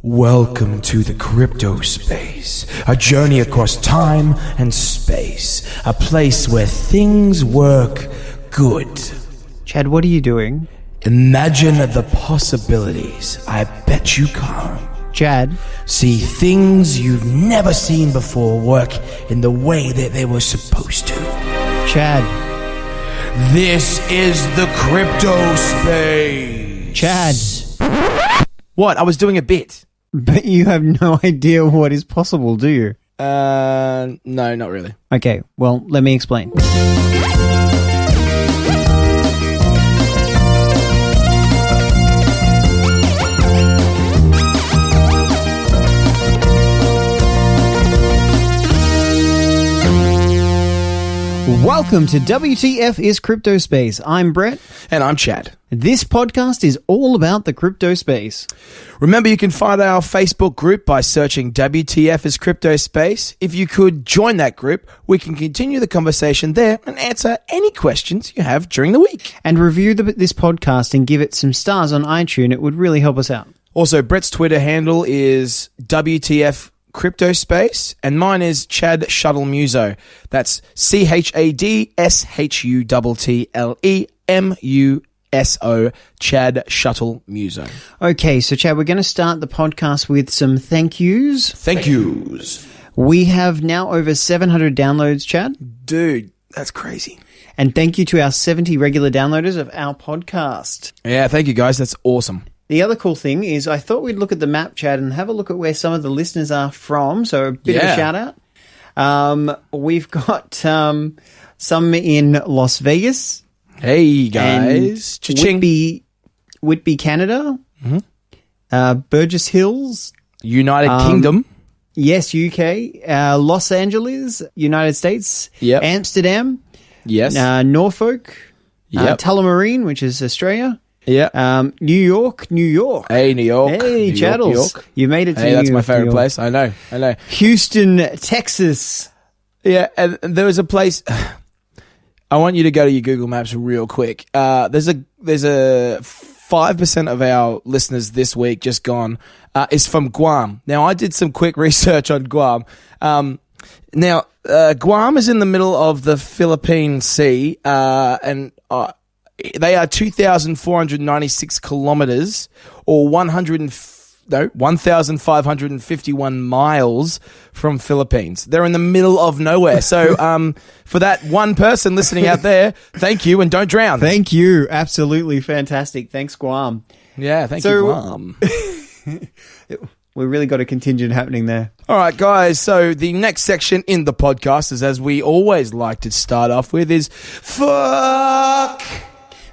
Welcome to the CryptoSpace, a journey across time and space, a place where things work good. Chad, what are you doing? Imagine the possibilities. I bet you can't. Chad? See things you've never seen before work in the way that they were supposed to. Chad? This is the CryptoSpace. Chad? What? I was doing a bit. But you have no idea what is possible, do you? No, not really. Okay, well, let me explain. Welcome to WTF is CryptoSpace. I'm Brett. And I'm Chad. This podcast is all about the crypto space. Remember, you can find our Facebook group by searching WTF is CryptoSpace. If you could join that group, we can continue the conversation there and answer any questions you have during the week. And review this podcast and give it some stars on iTunes. It would really help us out. Also, Brett's Twitter handle is WTF CryptoSpace, and mine is Chad Shuttle Muso. That's ChadShuttleMuso, Chad Shuttle Muso. Okay, so Chad, we're going to start the podcast with some thank yous. Thank yous. We have now over 700 downloads, Chad. Dude, that's crazy. And thank you to our 70 regular downloaders of our podcast. Yeah, thank you guys. That's awesome. The other cool thing is I thought we'd look at the map, Chad, and have a look at where some of the listeners are from. So a bit of a shout out. We've got some in Las Vegas. Hey, guys. Whitby, Canada. Mm-hmm. Burgess Hills. United Kingdom. Yes, UK. Los Angeles, United States. Yep. Amsterdam. Yes. Norfolk. Yep. Tullamarine, which is Australia. Yeah. New York. Hey, New York. Hey, Chaddles. New York. You made it to New Hey, York. that's my favorite place. I know. Houston, Texas. Yeah, and there was a place. I want you to go to your Google Maps real quick. There's a 5% of our listeners this week just gone is from Guam. Now, I did some quick research on Guam. Now, Guam is in the middle of the Philippine Sea, and they are 2,496 kilometers, or 1,551 miles from Philippines. They're in the middle of nowhere. So, for that one person listening out there, thank you and don't drown. Thank you. Absolutely fantastic. Thanks, Guam. Yeah, thank you, Guam. We really got a contingent happening there. All right, guys. So the next section in the podcast is, as we always like to start off with, is fuck.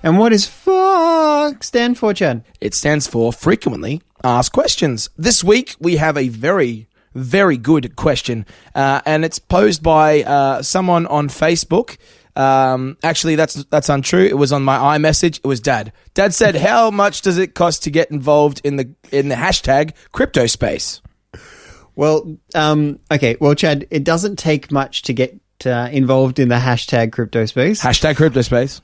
And what does fuck stand for, Chad? It stands for frequently asked questions. This week, we have a very, very good question, and it's posed by someone on Facebook. Actually, that's untrue. It was on my iMessage. It was Dad. Dad said, "How much does it cost to get involved in the hashtag CryptoSpace?" Well, okay. Well, Chad, it doesn't take much to get involved in the hashtag CryptoSpace. Hashtag CryptoSpace.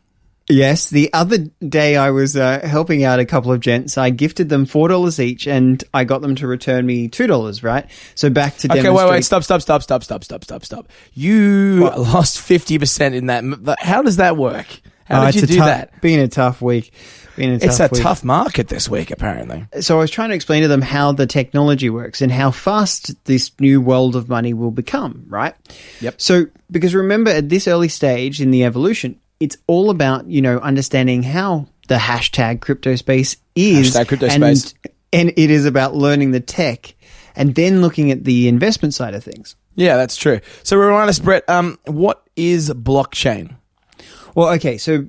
Yes, the other day I was helping out a couple of gents. I gifted them $4 each, and I got them to return me $2. Right, so back to demonstrate. Okay, wait, stop. You lost 50% in that. How does that work? How did you do that? Been a tough week. It's a tough market this week, apparently. So I was trying to explain to them how the technology works and how fast this new world of money will become. Right. Yep. So because remember, at this early stage in the evolution, it's all about, understanding how the hashtag CryptoSpace is. Hashtag CryptoSpace. And it is about learning the tech and then looking at the investment side of things. Yeah, that's true. So remind us, Brett, what is blockchain? Well, okay, so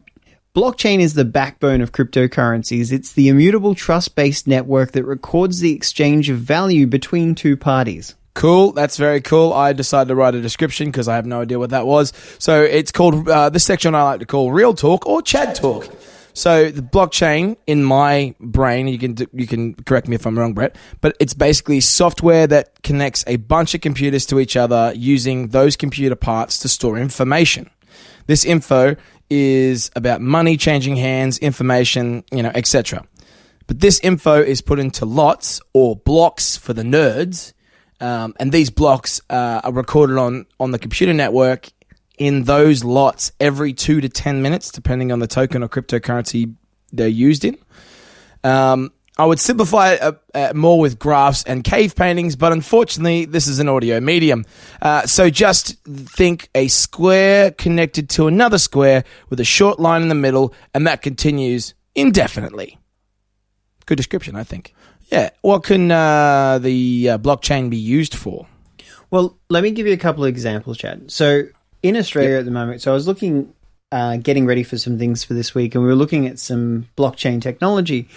blockchain is the backbone of cryptocurrencies. It's the immutable trust-based network that records the exchange of value between two parties. Cool. That's very cool. I decided to write a description because I have no idea what that was. So it's called, this section I like to call Real Talk or Chad Talk. So the blockchain, in my brain, you can correct me if I'm wrong, Brett, but it's basically software that connects a bunch of computers to each other using those computer parts to store information. This info is about money changing hands, information, etc. But this info is put into lots or blocks for the nerds. And these blocks are recorded on the computer network in those lots every 2 to 10 minutes, depending on the token or cryptocurrency they're used in. I would simplify it more with graphs and cave paintings, but unfortunately, this is an audio medium. So just think a square connected to another square with a short line in the middle, and that continues indefinitely. Good description, I think. Yeah. What can the blockchain be used for? Well, let me give you a couple of examples, Chad. So in Australia at the moment, so I was looking, getting ready for some things for this week, and we were looking at some blockchain technology.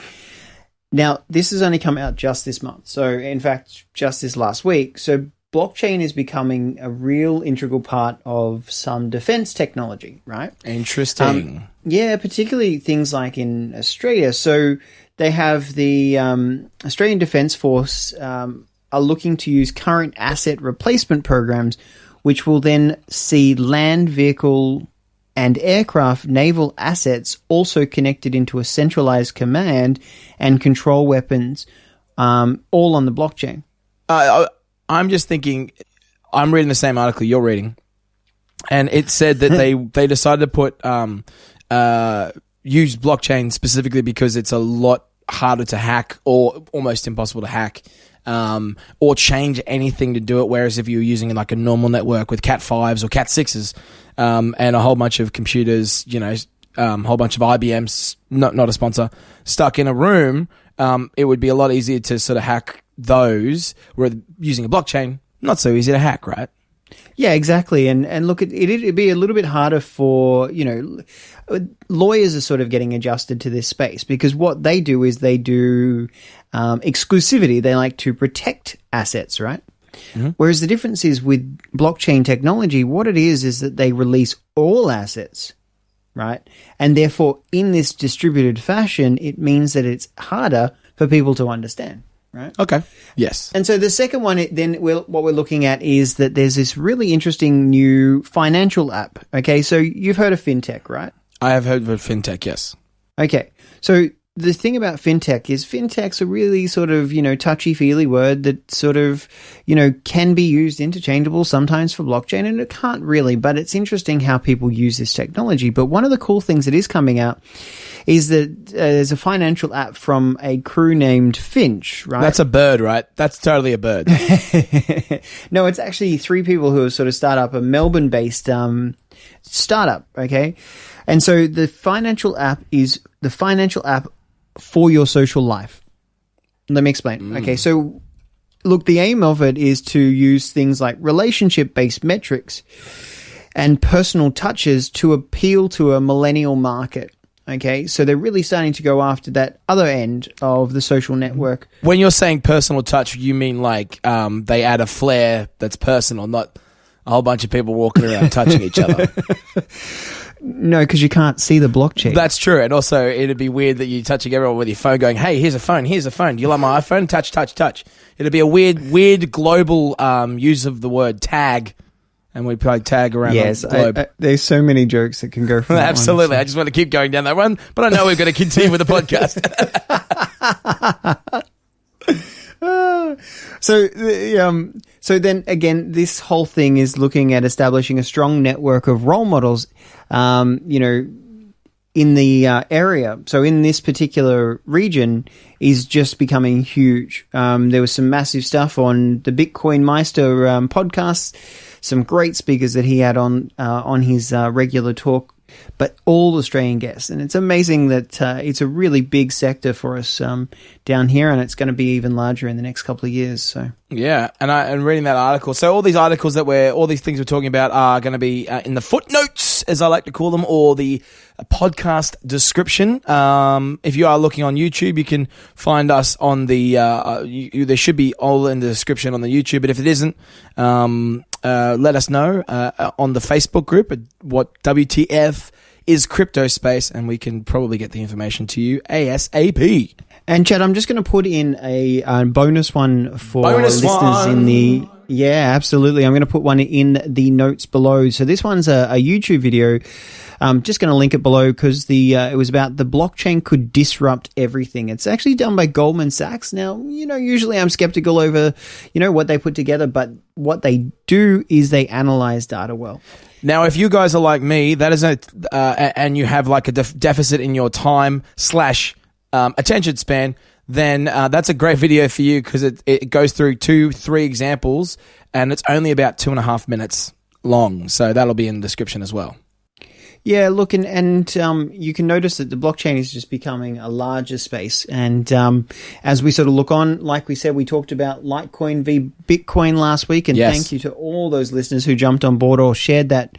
Now, this has only come out just this month. So, in fact, just this last week. So, blockchain is becoming a real integral part of some defense technology, right? Interesting. Yeah, particularly things like in Australia. So, they have the Australian Defence Force are looking to use current asset replacement programs, which will then see land, vehicle, and aircraft naval assets also connected into a centralized command and control weapons, all on the blockchain. I'm just thinking, I'm reading the same article you're reading, and it said that they decided to put use blockchain specifically because it's a lot harder to hack or almost impossible to hack. Or change anything to do it. Whereas if you're using like a normal network with Cat 5s or Cat 6s, and a whole bunch of computers, a whole bunch of IBMs, not a sponsor, stuck in a room, it would be a lot easier to sort of hack those. Where using a blockchain, not so easy to hack, right? Yeah, exactly. And look, it'd be a little bit harder for, lawyers are sort of getting adjusted to this space because what they do is they do exclusivity. They like to protect assets, right? Mm-hmm. Whereas the difference is with blockchain technology, what it is that they release all assets, right? And therefore, in this distributed fashion, it means that it's harder for people to understand. Right? Okay. Yes. And so the second one, what we're looking at is that there's this really interesting new financial app. Okay, so you've heard of fintech, right? I have heard of fintech, yes. Okay, so the thing about fintech is fintech's a really sort of, touchy-feely word that sort of, can be used interchangeable sometimes for blockchain, and it can't really, but it's interesting how people use this technology. But one of the cool things that is coming out is that there's a financial app from a crew named Finch, right? That's a bird, right? That's totally a bird. No, it's actually 3 people who have sort of started up a Melbourne-based startup, okay? And so the financial app is the financial app for your social life. Let me explain. Okay, so look, the aim of it is to use things like relationship-based metrics and personal touches to appeal to a millennial market. Okay, so they're really starting to go after that other end of the social network. When you're saying personal touch, you mean like they add a flair that's personal, not a whole bunch of people walking around touching each other. No, because you can't see the blockchain. That's true. And also, it'd be weird that you're touching everyone with your phone going, hey, here's a phone. Do you like my iPhone? Touch, touch, touch. It'd be a weird global use of the word tag. And we probably tag around the globe. There's so many jokes that can go from that Absolutely. one, so. I just want to keep going down that one. But I know we're going to continue with the podcast. So then again, this whole thing is looking at establishing a strong network of role models, in the area. So in this particular region is just becoming huge. There was some massive stuff on the Bitcoin Meister podcast, some great speakers that he had on his regular talk, but all Australian guests. And it's amazing that it's a really big sector for us down here, and it's going to be even larger in the next couple of years. So yeah, and reading that article. So all these articles all these things we're talking about are going to be in the footnotes, as I like to call them, or the podcast description. If you are looking on YouTube, you can find us on the. There should be all in the description on the YouTube, but if it isn't, let us know on the Facebook group at what WTF is CryptoSpace, and we can probably get the information to you ASAP. And Chad, I'm just going to put in a bonus one for listeners in the Yeah, absolutely. I'm going to put one in the notes below. So this one's a YouTube video. I'm just going to link it below because it was about the blockchain could disrupt everything. It's actually done by Goldman Sachs. Now, usually I'm skeptical over, what they put together, but what they do is they analyze data well. Now, if you guys are like me, that is and you have like a deficit in your time / attention span, then that's a great video for you because it goes through 2-3 examples and it's only about 2.5 minutes long. So that'll be in the description as well. Yeah, look, and you can notice that the blockchain is just becoming a larger space. And as we sort of look on, like we said, we talked about Litecoin v Bitcoin last week. And thank you to all those listeners who jumped on board or shared that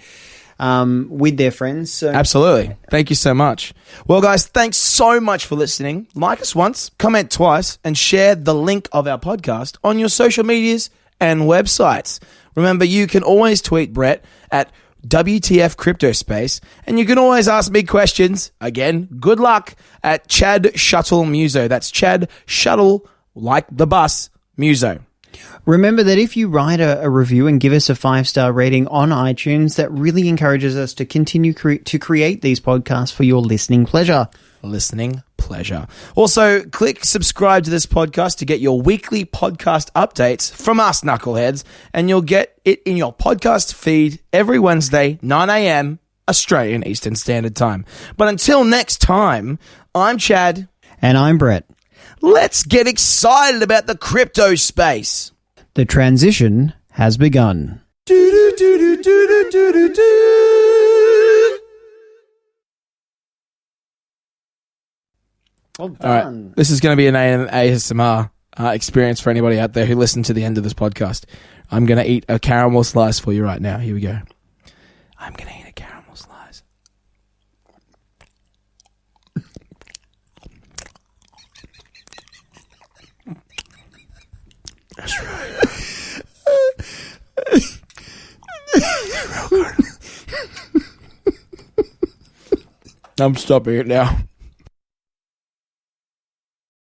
with their friends. So, absolutely. Thank you so much. Well, guys, thanks so much for listening. Like us once, comment twice, and share the link of our podcast on your social medias and websites. Remember, you can always tweet Brett at WTF CryptoSpace, and you can always ask me questions. Again, good luck at Chad Shuttle Muso. That's Chad Shuttle, like the bus, Muso. Remember that if you write a review and give us a 5-star rating on iTunes, that really encourages us to continue to create these podcasts for your listening pleasure. Also, click subscribe to this podcast to get your weekly podcast updates from us knuckleheads, and you'll get it in your podcast feed every Wednesday, 9 a.m. Australian Eastern Standard Time. But until next time, I'm Chad. And I'm Brett. Let's get excited about the crypto space. The transition has begun. Well done. All right. This is going to be an ASMR experience for anybody out there who listened to the end of this podcast. I'm going to eat a caramel slice for you right now. Here we go. I'm going to eat a caramel slice. That's right. Real good. I'm stopping it now.